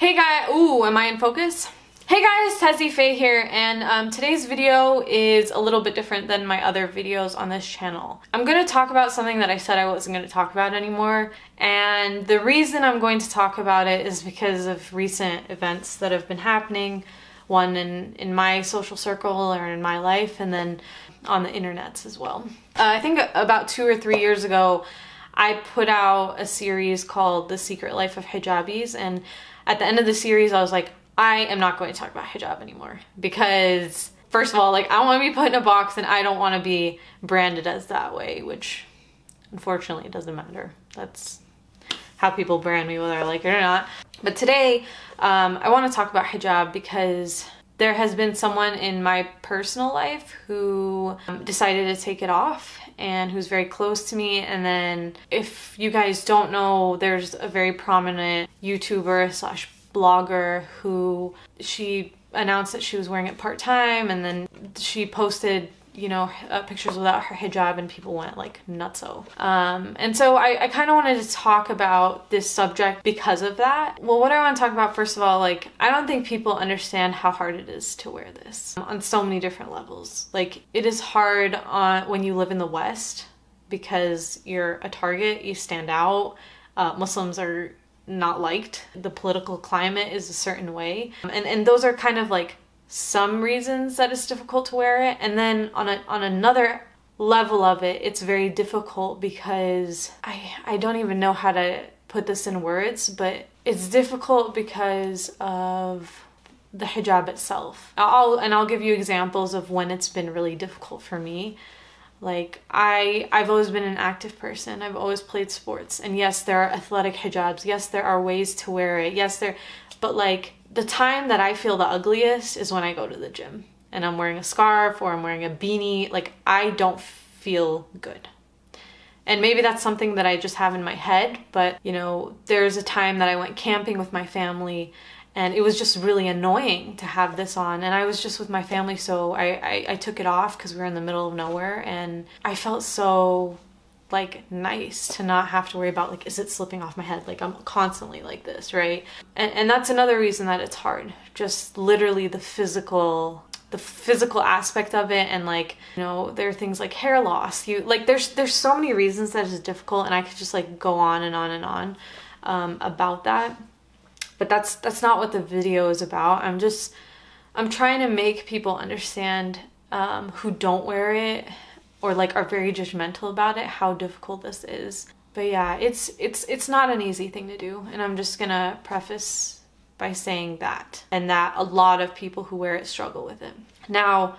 Hey guys, ooh, am I in focus? Hey guys, Tezzy Faye here, and today's video is a little bit different than my other videos on this channel. I'm going to talk about something that I said I wasn't going to talk about anymore, and the reason I'm going to talk about it is because of recent events that have been happening, one in my social circle or in my life, and then on the internets as well. I think about 2 or 3 years ago, I put out a series called The Secret Life of Hijabis, and at the end of the series, I was like, I am not going to talk about hijab anymore because, first of all, like, I don't want to be put in a box and I don't want to be branded as that way, which unfortunately it doesn't matter. That's how people brand me, whether I like it or not. But today, I want to talk about hijab because there has been someone in my personal life who decided to take it off and who's very close to me. And then if you guys don't know, there's a very prominent YouTuber slash blogger who she announced that she was wearing it part-time, and then she posted, you know, pictures without her hijab, and people went like nutso. And so I kind of wanted to talk about this subject because of that. Well, what I want to talk about, first of all, like, I don't think people understand how hard it is to wear this on so many different levels. Like, it is hard when you live in the West because you're a target, you stand out. Muslims are not liked. The political climate is a certain way. And those are kind of like some reasons that it's difficult to wear it. And then on another level of it, it's very difficult because I don't even know how to put this in words, but it's difficult because of the hijab itself. I'll give you examples of when it's been really difficult for me. Like, I've always been an active person. I've always played sports. And yes, there are athletic hijabs. Yes, there are ways to wear it. Yes, but like, the time that I feel the ugliest is when I go to the gym and I'm wearing a scarf or I'm wearing a beanie. Like, I don't feel good. And maybe that's something that I just have in my head, but you know, there's a time that I went camping with my family and it was just really annoying to have this on. And I was just with my family, so I took it off because we were in the middle of nowhere, and I felt so like nice to not have to worry about, like, is it slipping off my head? Like, I'm constantly like this, right? And that's another reason that it's hard. Just literally the physical aspect of it. And like, you know, there are things like hair loss. There's so many reasons that it's difficult, and I could just like go on and on and on about that. But that's not what the video is about. I'm trying to make people understand who don't wear it or like are very judgmental about it, how difficult this is. But yeah, it's not an easy thing to do, and I'm just gonna preface by saying that, and that a lot of people who wear it struggle with it. Now,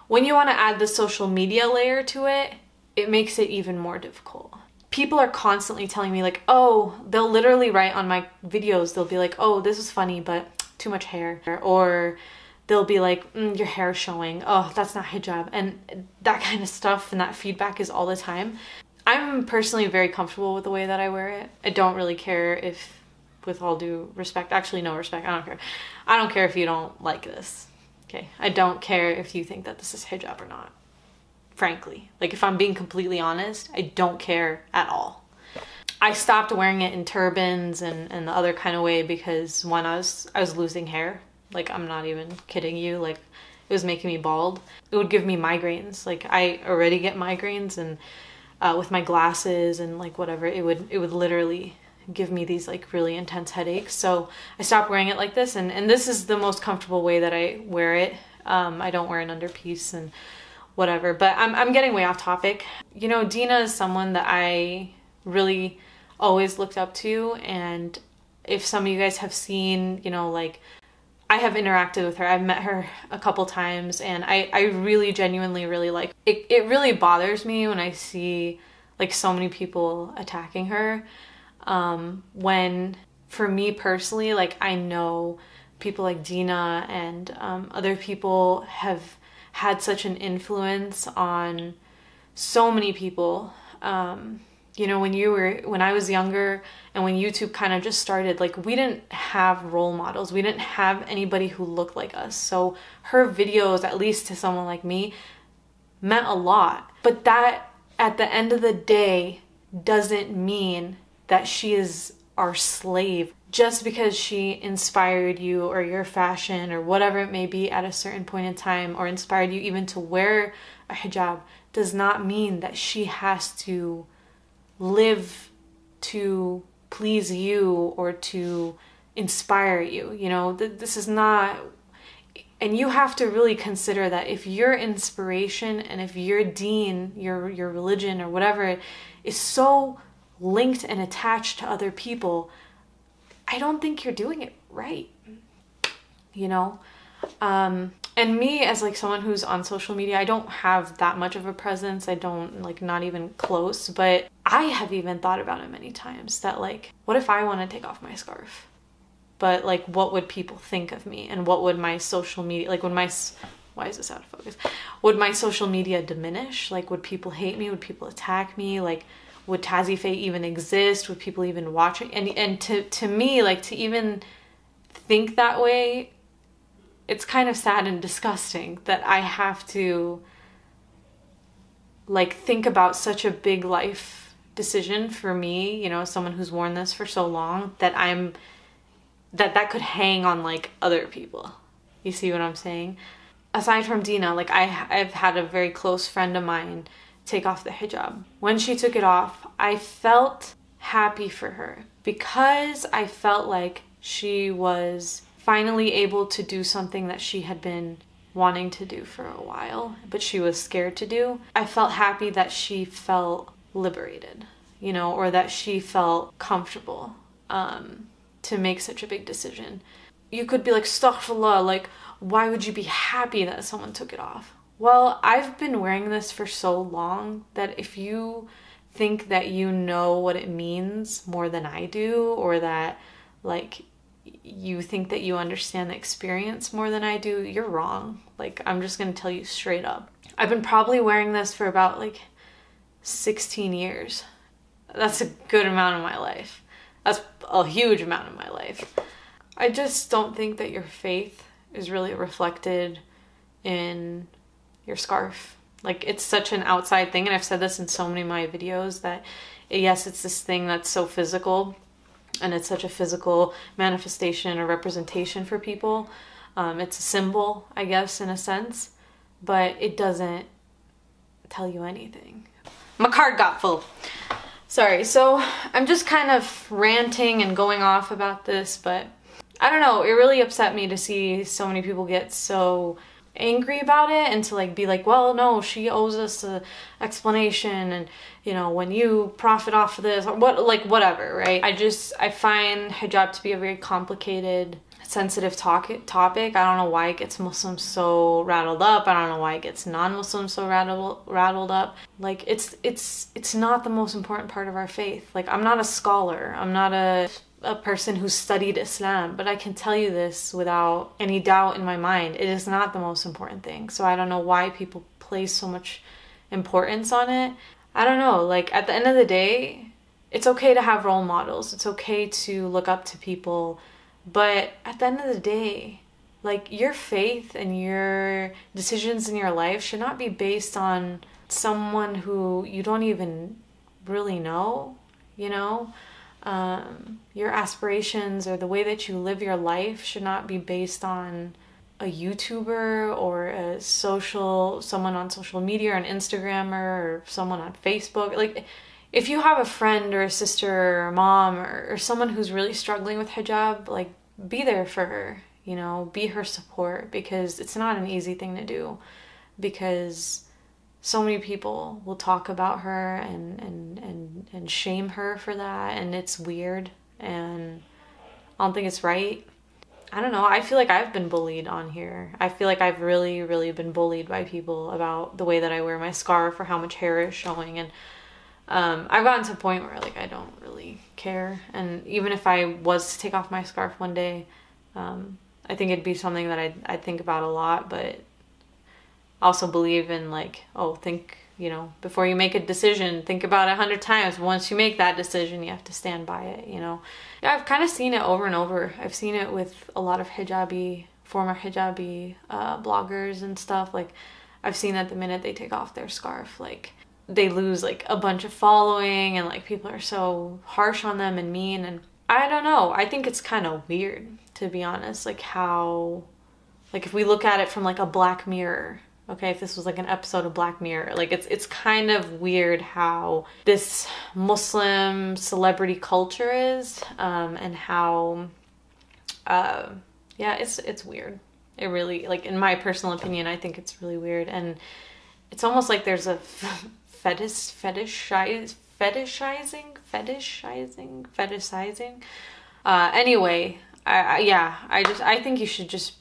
when you want to add the social media layer to it, it makes it even more difficult. People are constantly telling me, like, oh, they'll literally write on my videos, they'll be like, oh, this is funny, but too much hair. Or they'll be like, your hair is showing. Oh, that's not hijab. And that kind of stuff, and that feedback is all the time. I'm personally very comfortable with the way that I wear it. I don't really care if, with all due respect, actually no respect, I don't care. I don't care if you don't like this, okay? I don't care if you think that this is hijab or not. Frankly, like, if I'm being completely honest, I don't care at all. I stopped wearing it in turbans and the other kind of way because when I was losing hair. Like, I'm not even kidding you. Like, it was making me bald. It would give me migraines. Like, I already get migraines, and with my glasses and like whatever, it would literally give me these like really intense headaches. So I stopped wearing it like this, and this is the most comfortable way that I wear it. I don't wear an underpiece and whatever, but I'm getting way off topic. You know, Dina is someone that I really always looked up to, and if some of you guys have seen, you know, like, I have interacted with her. I've met her a couple times, and I really genuinely really like it. It really bothers me when I see like so many people attacking her. When, for me personally, like, I know people like Dina and other people have had such an influence on so many people. You know, when I was younger and when YouTube kind of just started, like, we didn't have role models. We didn't have anybody who looked like us. So her videos, at least to someone like me, meant a lot. But that, at the end of the day, doesn't mean that she is our slave just because she inspired you or your fashion or whatever it may be at a certain point in time, or inspired you even to wear a hijab, does not mean that she has to live to please you or to inspire you. You know, this is not, and you have to really consider that if your inspiration and if your deen, your religion or whatever is so linked and attached to other people, I don't think you're doing it right, you know? And me as like someone who's on social media, I don't have that much of a presence. I don't, like, not even close, but I have even thought about it many times that, like, what if I want to take off my scarf? But like, what would people think of me? And what would my social media, like, why is this out of focus? Would my social media diminish? Like, would people hate me? Would people attack me? Like, would Tazzy Faye even exist? Would people even watch it? And to me, like, to even think that way, it's kind of sad and disgusting that I have to, like, think about such a big life decision for me, you know, someone who's worn this for so long, that that could hang on, like, other people. You see what I'm saying? Aside from Dina, like, I've had a very close friend of mine take off the hijab. When she took it off, I felt happy for her because I felt like she was finally able to do something that she had been wanting to do for a while, but she was scared to do. I felt happy that she felt liberated, you know, or that she felt comfortable to make such a big decision. You could be like, astaghfirullah, like, why would you be happy that someone took it off? Well, I've been wearing this for so long that if you think that you know what it means more than I do, or that, like, you think that you understand the experience more than I do, you're wrong. Like, I'm just gonna tell you straight up. I've been probably wearing this for about, like, 16 years. That's a good amount of my life. That's a huge amount of my life. I just don't think that your faith is really reflected in your scarf. Like, it's such an outside thing, and I've said this in so many of my videos, that yes, it's this thing that's so physical, and it's such a physical manifestation or representation for people. It's a symbol, I guess, in a sense, but it doesn't tell you anything. My card got full. Sorry, so I'm just kind of ranting and going off about this, but I don't know, it really upset me to see so many people get so angry about it, and to, like, be like, well, no, she owes us an explanation, and, you know, when you profit off of this, or what, like, whatever, right? I find hijab to be a very complicated, sensitive topic. I don't know why it gets Muslims so rattled up. I don't know why it gets non-Muslims so rattled up. Like, it's not the most important part of our faith. Like, I'm not a scholar. I'm not a person who studied Islam, but I can tell you this without any doubt in my mind. It is not the most important thing. So I don't know why people place so much importance on it. I don't know, like, at the end of the day, it's okay to have role models. It's okay to look up to people. But at the end of the day, like, your faith and your decisions in your life should not be based on someone who you don't even really know, you know? Your aspirations or the way that you live your life should not be based on a YouTuber or someone on social media, or an Instagrammer, or someone on Facebook. Like, if you have a friend or a sister or a mom or someone who's really struggling with hijab, like, be there for her, you know, be her support, because it's not an easy thing to do, because so many people will talk about her and shame her for that, and it's weird, and I don't think it's right. I don't know, I feel like I've been bullied on here. I feel like I've really, really been bullied by people about the way that I wear my scarf or how much hair is showing, and I've gotten to a point where, like, I don't really care, and even if I was to take off my scarf one day, I think it'd be something that I'd think about a lot, but also believe in, like, you know, before you make a decision, think about it 100 times. Once you make that decision, you have to stand by it, you know. Yeah, I've kind of seen it over and over. I've seen it with a lot of former hijabi bloggers and stuff. Like, I've seen that the minute they take off their scarf, like, they lose, like, a bunch of following, and, like, people are so harsh on them and mean, and I don't know. I think it's kind of weird, to be honest. Like how, like if we look at it from like a Black Mirror, okay, if this was like an episode of Black Mirror, like it's kind of weird how this Muslim celebrity culture is, and how, yeah, it's weird. It really, like in my personal opinion, I think it's really weird, and it's almost like there's a fetishizing. Anyway, I think you should just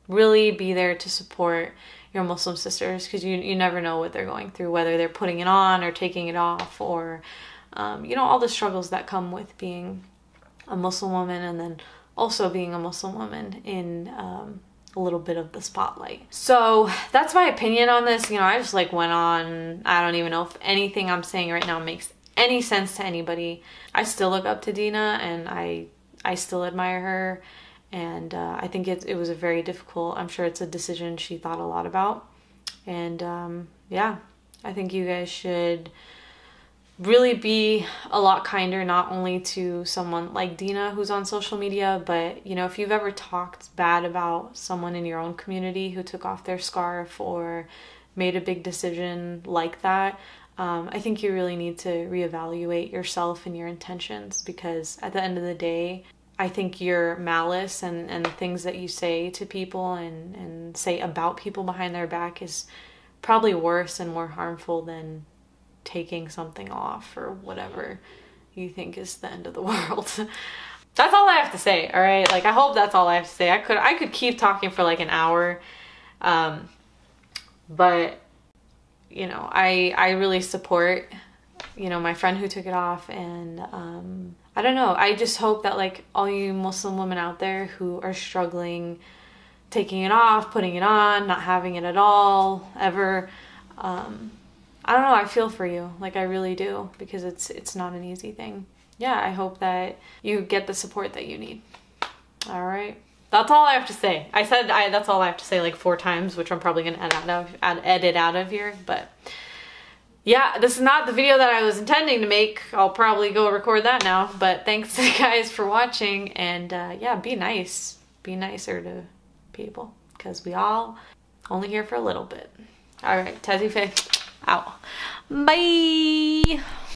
really be there to support your Muslim sisters, because you never know what they're going through, whether they're putting it on or taking it off, or you know, all the struggles that come with being a Muslim woman, and then also being a Muslim woman in a little bit of the spotlight. So that's my opinion on this. You know, I just like went on. I don't even know if anything I'm saying right now makes any sense to anybody. I still look up to Dina, and I still admire her, and I think it was a very difficult, I'm sure it's a decision she thought a lot about. And yeah, I think you guys should really be a lot kinder, not only to someone like Dina who's on social media, but you know, if you've ever talked bad about someone in your own community who took off their scarf or made a big decision like that, I think you really need to reevaluate yourself and your intentions, because at the end of the day, I think your malice and the things that you say to people and say about people behind their back is probably worse and more harmful than taking something off or whatever you think is the end of the world. That's all I have to say, all right? Like, I hope that's all I have to say. I could keep talking for like an hour, but you know, I really support, you know, my friend who took it off, and I don't know, I just hope that like all you Muslim women out there who are struggling taking it off, putting it on, not having it at all, ever, I don't know, I feel for you. Like, I really do, because it's not an easy thing. Yeah, I hope that you get the support that you need. All right. That's all I have to say. I said that's all I have to say like 4 times, which I'm probably going to edit out of here. But yeah, this is not the video that I was intending to make. I'll probably go record that now. But thanks guys for watching. And yeah, be nice. Be nicer to people, because we all only here for a little bit. All right, Tezzy Faye out. Bye.